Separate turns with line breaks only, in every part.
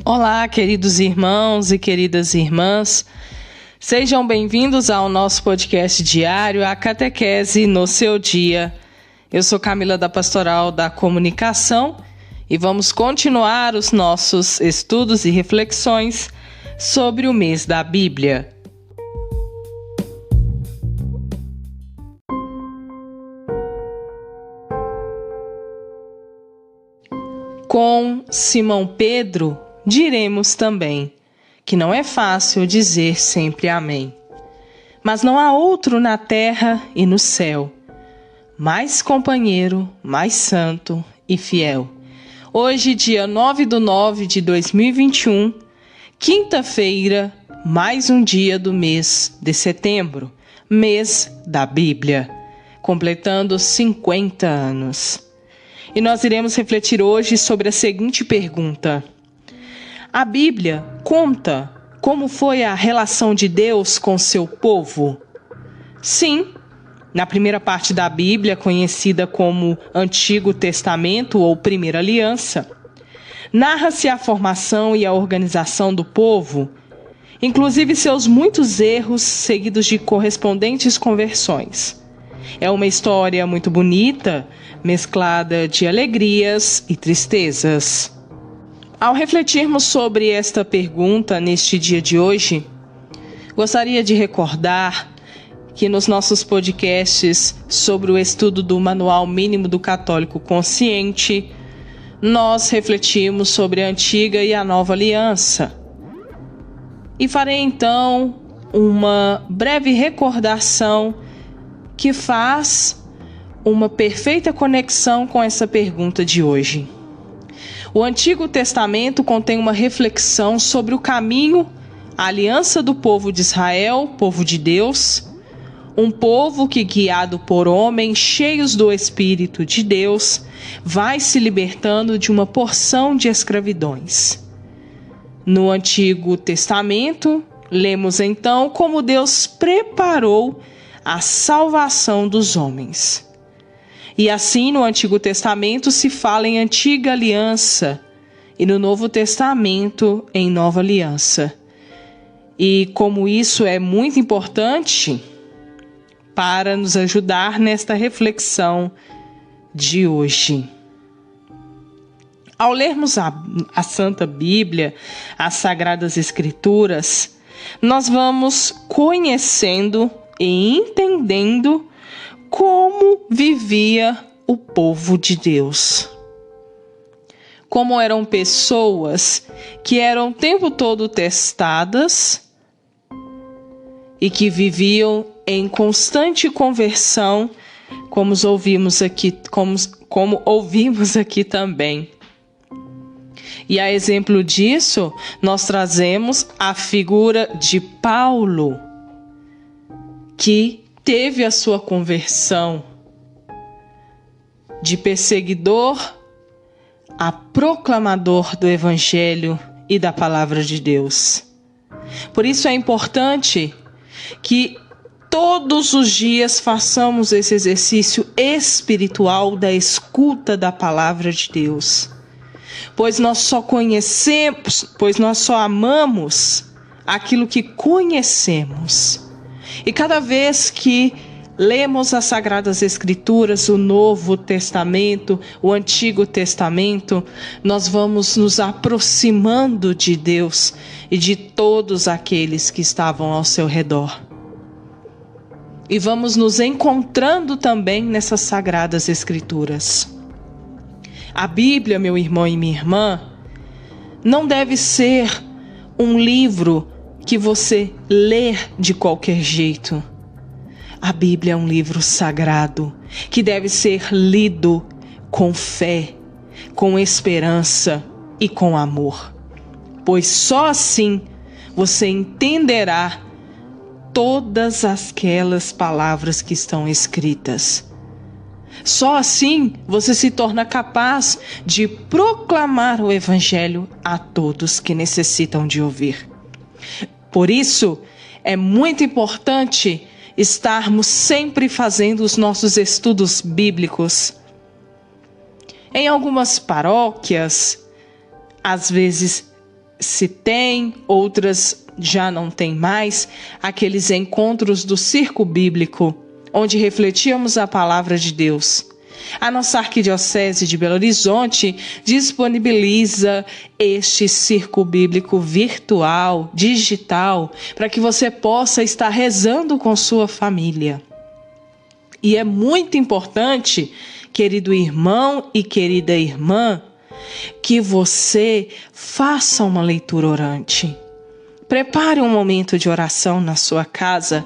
Olá, queridos irmãos e queridas irmãs. Sejam bem-vindos ao nosso podcast diário, a Catequese no seu dia. Eu sou Camila da Pastoral da Comunicação e vamos continuar os nossos estudos e reflexões sobre o mês da Bíblia. Com Simão Pedro, diremos também que não é fácil dizer sempre amém. Mas não há outro na terra e no céu, mais companheiro, mais santo e fiel. Hoje, dia 9/9/2021, quinta-feira, mais um dia do mês de setembro, mês da Bíblia, completando 50 anos. E nós iremos refletir hoje sobre a seguinte pergunta: a Bíblia conta como foi a relação de Deus com seu povo? Sim, na primeira parte da Bíblia, conhecida como Antigo Testamento ou Primeira Aliança, narra-se a formação e a organização do povo, inclusive seus muitos erros seguidos de correspondentes conversões. É uma história muito bonita, mesclada de alegrias e tristezas. Ao refletirmos sobre esta pergunta neste dia de hoje, gostaria de recordar que nos nossos podcasts sobre o estudo do Manual Mínimo do Católico Consciente, nós refletimos sobre a Antiga e a Nova Aliança. E farei então uma breve recordação que faz uma perfeita conexão com essa pergunta de hoje. O Antigo Testamento contém uma reflexão sobre o caminho, a aliança do povo de Israel, povo de Deus, um povo que, guiado por homens cheios do Espírito de Deus, vai se libertando de uma porção de escravidões. No Antigo Testamento, lemos então como Deus preparou a salvação dos homens. E assim no Antigo Testamento se fala em Antiga Aliança e no Novo Testamento em Nova Aliança. E como isso é muito importante para nos ajudar nesta reflexão de hoje. Ao lermos a Santa Bíblia, as Sagradas Escrituras, nós vamos conhecendo e entendendo como vivia o povo de Deus. Como eram pessoas que eram o tempo todo testadas e que viviam em constante conversão, como ouvimos aqui também. E a exemplo disso, nós trazemos a figura de Paulo, que teve a sua conversão de perseguidor a proclamador do Evangelho e da Palavra de Deus. Por isso é importante que todos os dias façamos esse exercício espiritual da escuta da Palavra de Deus. Pois nós só amamos aquilo que conhecemos. E cada vez que lemos as Sagradas Escrituras, o Novo Testamento, o Antigo Testamento, nós vamos nos aproximando de Deus e de todos aqueles que estavam ao seu redor. E vamos nos encontrando também nessas Sagradas Escrituras. A Bíblia, meu irmão e minha irmã, não deve ser um livro que você lê de qualquer jeito. A Bíblia é um livro sagrado que deve ser lido com fé, com esperança e com amor. Pois só assim você entenderá todas aquelas palavras que estão escritas. Só assim você se torna capaz de proclamar o Evangelho a todos que necessitam de ouvir. Por isso, é muito importante estarmos sempre fazendo os nossos estudos bíblicos. Em algumas paróquias, às vezes se tem, outras já não tem mais, aqueles encontros do Circo Bíblico, onde refletíamos a palavra de Deus. A nossa Arquidiocese de Belo Horizonte disponibiliza este Circo Bíblico virtual, digital, para que você possa estar rezando com sua família. E é muito importante, querido irmão e querida irmã, que você faça uma leitura orante. Prepare um momento de oração na sua casa,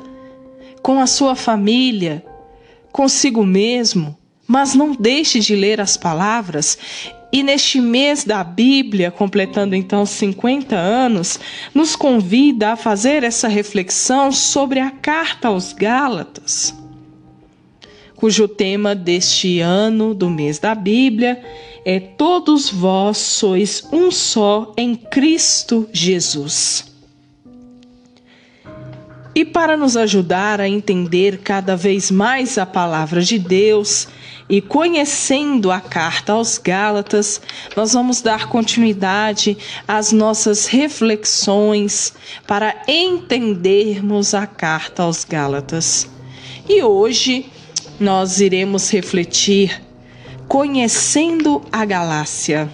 com a sua família, consigo mesmo, mas não deixe de ler as palavras. E neste mês da Bíblia, completando então 50 anos, nos convida a fazer essa reflexão sobre a carta aos Gálatas, cujo tema deste ano do mês da Bíblia é Todos vós sois um só em Cristo Jesus. E para nos ajudar a entender cada vez mais a palavra de Deus e conhecendo a carta aos Gálatas, nós vamos dar continuidade às nossas reflexões para entendermos a carta aos Gálatas. E hoje nós iremos refletir conhecendo a Galácia.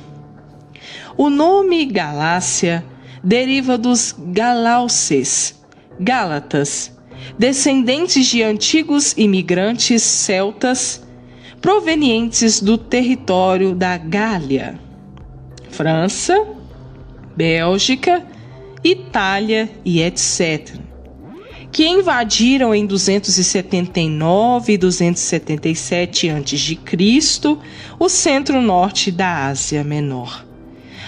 O nome Galácia deriva dos Galauces, Gálatas, descendentes de antigos imigrantes celtas provenientes do território da Gália, França, Bélgica, Itália e etc., que invadiram em 279 e 277 a.C. o centro-norte da Ásia Menor,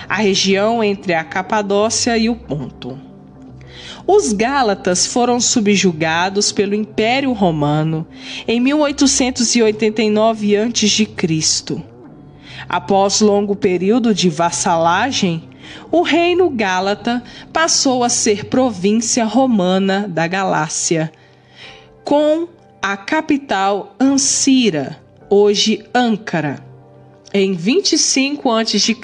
a região entre a Capadócia e o Ponto. Os Gálatas foram subjugados pelo Império Romano em 1889 a.C. Após longo período de vassalagem, o reino gálata passou a ser província romana da Galácia, com a capital Ancira, hoje Âncara, em 25 a.C.,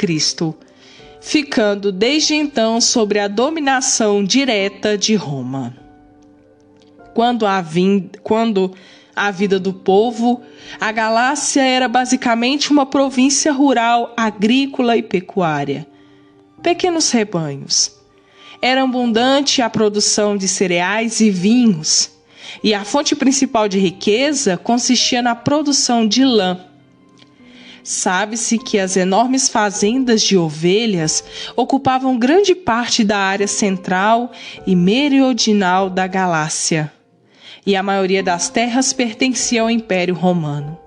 ficando desde então sob a dominação direta de Roma. Quando a vida do povo, a Galácia era basicamente uma província rural, agrícola e pecuária. Pequenos rebanhos. Era abundante a produção de cereais e vinhos, e a fonte principal de riqueza consistia na produção de lã. Sabe-se que as enormes fazendas de ovelhas ocupavam grande parte da área central e meridional da Galácia, e a maioria das terras pertencia ao Império Romano.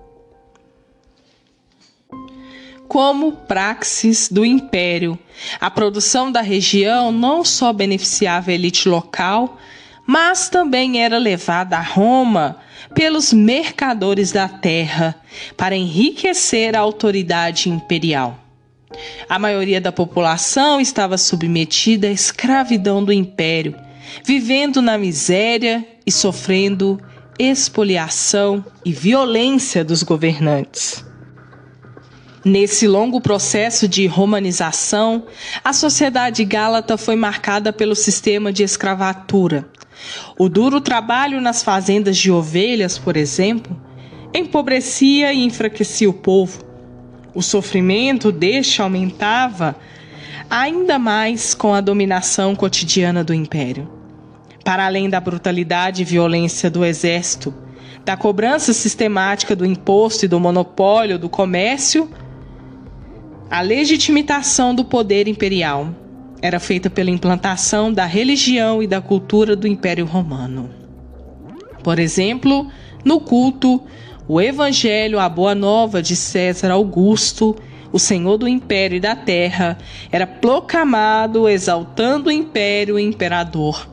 Como praxis do Império, a produção da região não só beneficiava a elite local, mas também era levada a Roma pelos mercadores da terra para enriquecer a autoridade imperial. A maioria da população estava submetida à escravidão do Império, vivendo na miséria e sofrendo expoliação e violência dos governantes. Nesse longo processo de romanização, a sociedade gálata foi marcada pelo sistema de escravatura. O duro trabalho nas fazendas de ovelhas, por exemplo, empobrecia e enfraquecia o povo. O sofrimento deste aumentava ainda mais com a dominação cotidiana do império. Para além da brutalidade e violência do exército, da cobrança sistemática do imposto e do monopólio do comércio, a legitimação do poder imperial era feita pela implantação da religião e da cultura do Império Romano. Por exemplo, no culto, o Evangelho, a Boa Nova de César Augusto, o Senhor do Império e da Terra, era proclamado exaltando o Império e o Imperador,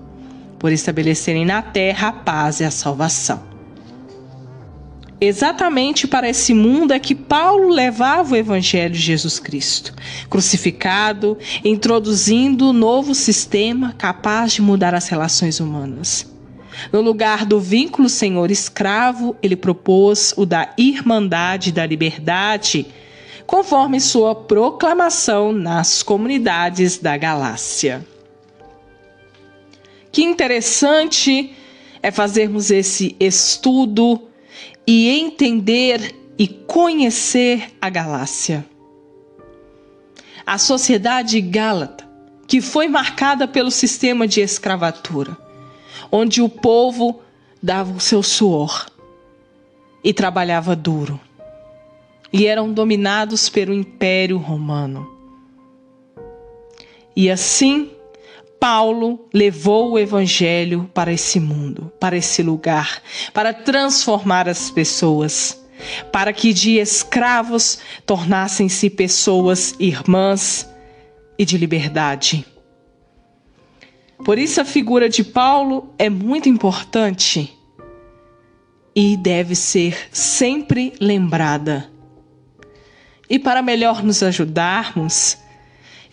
por estabelecerem na Terra a paz e a salvação. Exatamente para esse mundo é que Paulo levava o Evangelho de Jesus Cristo, crucificado, introduzindo um novo sistema capaz de mudar as relações humanas. No lugar do vínculo senhor-escravo, ele propôs o da irmandade da liberdade, conforme sua proclamação nas comunidades da Galácia. Que interessante é fazermos esse estudo e entender e conhecer a Galácia. A sociedade gálata, que foi marcada pelo sistema de escravatura, onde o povo dava o seu suor e trabalhava duro, e eram dominados pelo Império Romano. E assim, Paulo levou o Evangelho para esse mundo, para esse lugar, para transformar as pessoas, para que de escravos tornassem-se pessoas irmãs e de liberdade. Por isso a figura de Paulo é muito importante e deve ser sempre lembrada. E para melhor nos ajudarmos,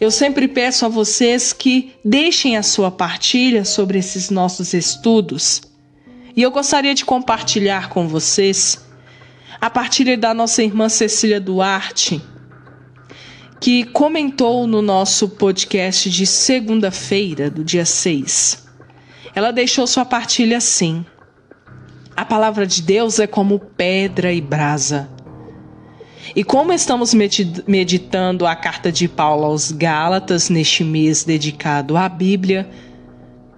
eu sempre peço a vocês que deixem a sua partilha sobre esses nossos estudos. E eu gostaria de compartilhar com vocês a partilha da nossa irmã Cecília Duarte, que comentou no nosso podcast de segunda-feira, do dia 6. Ela deixou sua partilha assim: a palavra de Deus é como pedra e brasa. E como estamos meditando a carta de Paulo aos Gálatas neste mês dedicado à Bíblia,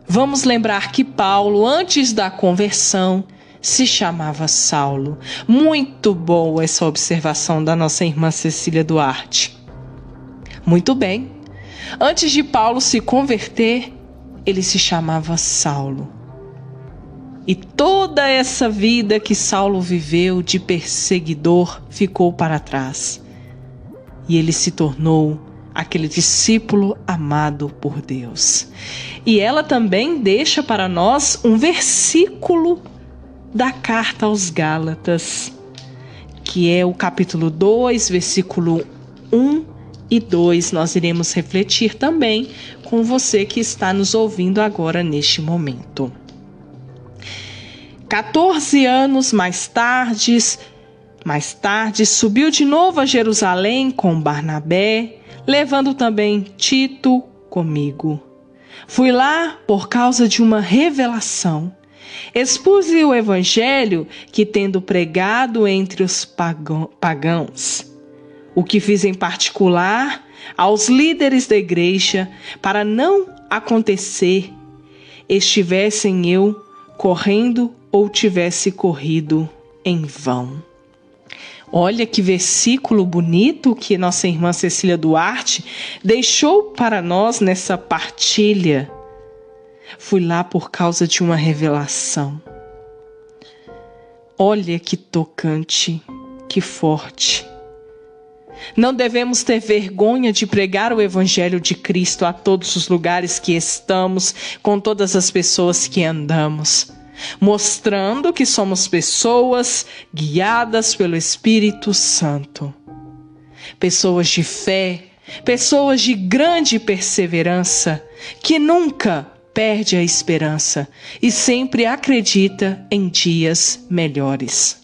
vamos lembrar que Paulo, antes da conversão, se chamava Saulo. Muito boa essa observação da nossa irmã Cecília Duarte. Muito bem. Antes de Paulo se converter, ele se chamava Saulo. E toda essa vida que Saulo viveu de perseguidor ficou para trás. E ele se tornou aquele discípulo amado por Deus. E ela também deixa para nós um versículo da carta aos Gálatas, que é o capítulo 2, versículo 1 e 2. Nós iremos refletir também com você que está nos ouvindo agora neste momento. 14 anos mais tarde, subiu de novo a Jerusalém com Barnabé, levando também Tito comigo. Fui lá por causa de uma revelação. Expus-lhe o evangelho que, tendo pregado entre os pagãos, o que fiz em particular aos líderes da igreja, para não acontecer estivessem eu correndo ou tivesse corrido em vão. Olha que versículo bonito que nossa irmã Cecília Duarte deixou para nós nessa partilha. Fui lá por causa de uma revelação. Olha que tocante, que forte. Não devemos ter vergonha de pregar o Evangelho de Cristo a todos os lugares que estamos, com todas as pessoas que andamos, mostrando que somos pessoas guiadas pelo Espírito Santo. Pessoas de fé, pessoas de grande perseverança, que nunca perde a esperança e sempre acredita em dias melhores.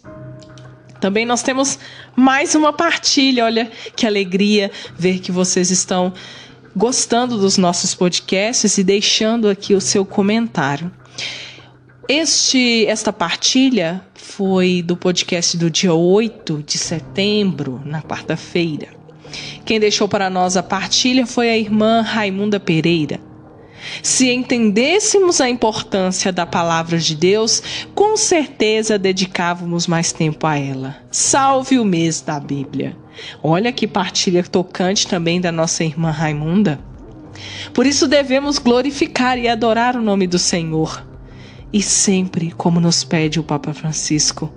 Também nós temos mais uma partilha. Olha que alegria ver que vocês estão gostando dos nossos podcasts e deixando aqui o seu comentário. Esta partilha foi do podcast do dia 8 de setembro, na quarta-feira. Quem deixou para nós a partilha foi a irmã Raimunda Pereira. Se entendêssemos a importância da palavra de Deus, com certeza dedicávamos mais tempo a ela. Salve o mês da Bíblia. Olha que partilha tocante também da nossa irmã Raimunda. Por isso devemos glorificar e adorar o nome do Senhor. E sempre, como nos pede o Papa Francisco,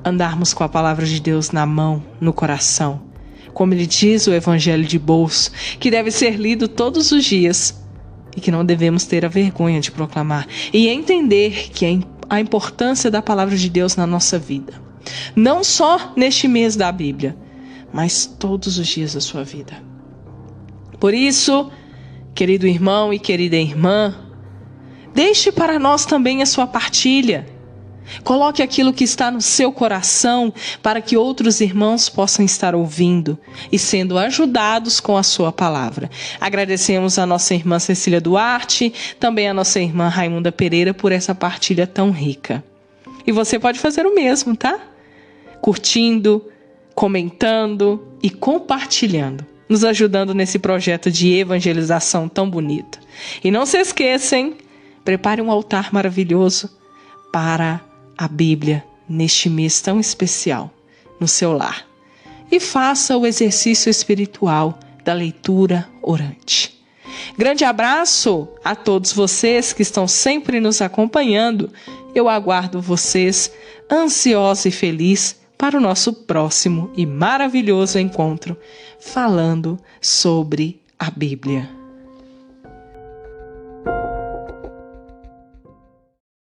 andarmos com a palavra de Deus na mão, no coração. Como ele diz, o Evangelho de bolso, que deve ser lido todos os dias e que não devemos ter a vergonha de proclamar. E entender que a importância da palavra de Deus na nossa vida. Não só neste mês da Bíblia, mas todos os dias da sua vida. Por isso, querido irmão e querida irmã, deixe para nós também a sua partilha. Coloque aquilo que está no seu coração para que outros irmãos possam estar ouvindo e sendo ajudados com a sua palavra. Agradecemos a nossa irmã Cecília Duarte, também a nossa irmã Raimunda Pereira por essa partilha tão rica. E você pode fazer o mesmo, tá? Curtindo, comentando e compartilhando, nos ajudando nesse projeto de evangelização tão bonito. E não se esqueçam, prepare um altar maravilhoso para a Bíblia neste mês tão especial no seu lar. E faça o exercício espiritual da leitura orante. Grande abraço a todos vocês que estão sempre nos acompanhando. Eu aguardo vocês ansiosos e felizes para o nosso próximo e maravilhoso encontro falando sobre a Bíblia.